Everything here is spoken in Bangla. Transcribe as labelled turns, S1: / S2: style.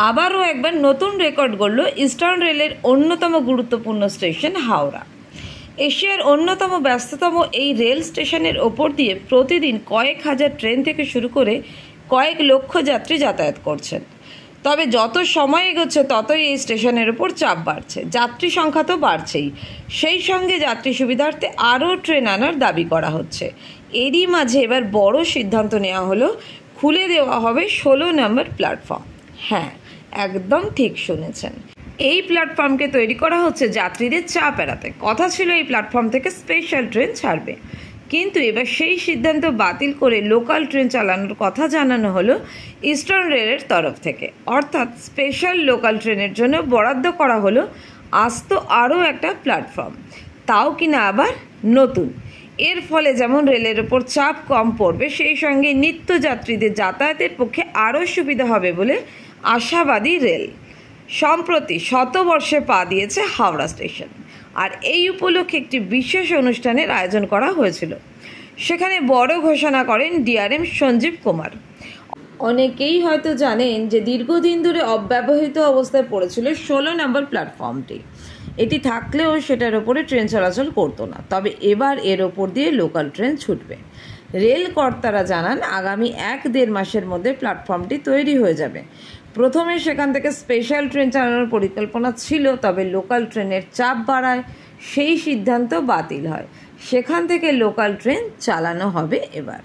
S1: আবারও একবার নতুন রেকর্ড গড়ল ইস্টার্ন রেলের অন্যতম গুরুত্বপূর্ণ স্টেশন হাওড়া। এশিয়ার অন্যতম ব্যস্ততম এই রেল স্টেশনের ওপর দিয়ে প্রতিদিন কয়েক হাজার ট্রেন থেকে শুরু করে কয়েক লক্ষ যাত্রী যাতায়াত করছেন। তবে যত সময় এগোচ্ছে ততই এই স্টেশনের ওপর চাপ বাড়ছে, যাত্রী সংখ্যা তো বাড়ছেই, সেই সঙ্গে যাত্রী সুবিধার্থে আরও ট্রেন আনার দাবি করা হচ্ছে। এরই মাঝে এবার বড় সিদ্ধান্ত নেওয়া হলো, খুলে দেওয়া হবে 16 নম্বর প্ল্যাটফর্ম। হ্যাঁ, একদম ঠিক শুনেছেন, এই প্ল্যাটফর্মকে তৈরি করা হচ্ছে যাত্রীদের চাপ এড়াতে। কথা ছিল এই প্ল্যাটফর্ম থেকে স্পেশাল ট্রেন ছাড়বে, কিন্তু এবার সেই সিদ্ধান্ত বাতিল করে লোকাল ট্রেন চালানোর কথা জানানো হলো ইস্টার্ন রেলের তরফ থেকে। অর্থাৎ স্পেশাল লোকাল ট্রেনের জন্য বরাদ্দ করা হলো আস্ত আরও একটা প্ল্যাটফর্ম, তাও কিনা আবার নতুন। এর ফলে যেমন রেলের ওপর চাপ কম পড়বে, সেই সঙ্গে নিত্যযাত্রীদের যাতায়াতের পক্ষে আরও সুবিধা হবে বলে আশাবাদী রেল। সম্প্রতি শতবর্ষে পা দিয়েছে হাওড়া স্টেশন, আর এই উপলক্ষে একটি বিশেষ অনুষ্ঠানের আয়োজন করা হয়েছিল। সেখানে বড় ঘোষণা করেন ডিআরএম সঞ্জীব কুমার। অনেকেই হয়তো জানেন যে দীর্ঘদিন ধরে অব্যবহৃত অবস্থায় পড়েছিল 16 নম্বর প্ল্যাটফর্মটি। এটি থাকলেও সেটার ওপরে ট্রেন চলাচল করতো না, তবে এবার এর ওপর দিয়ে লোকাল ট্রেন ছুটবে। রেল কর্তারা জানান, আগামী 1-1.5 মাসের মধ্যে প্ল্যাটফর্মটি তৈরি হয়ে যাবে। প্রথমে সেখান থেকে স্পেশাল ট্রেন চালানোর পরিকল্পনা ছিল, তবে লোকাল ট্রেনের চাপ বাড়ায় সেই সিদ্ধান্ত বাতিল হয়। সেখান থেকে লোকাল ট্রেন চালানো হবে এবার।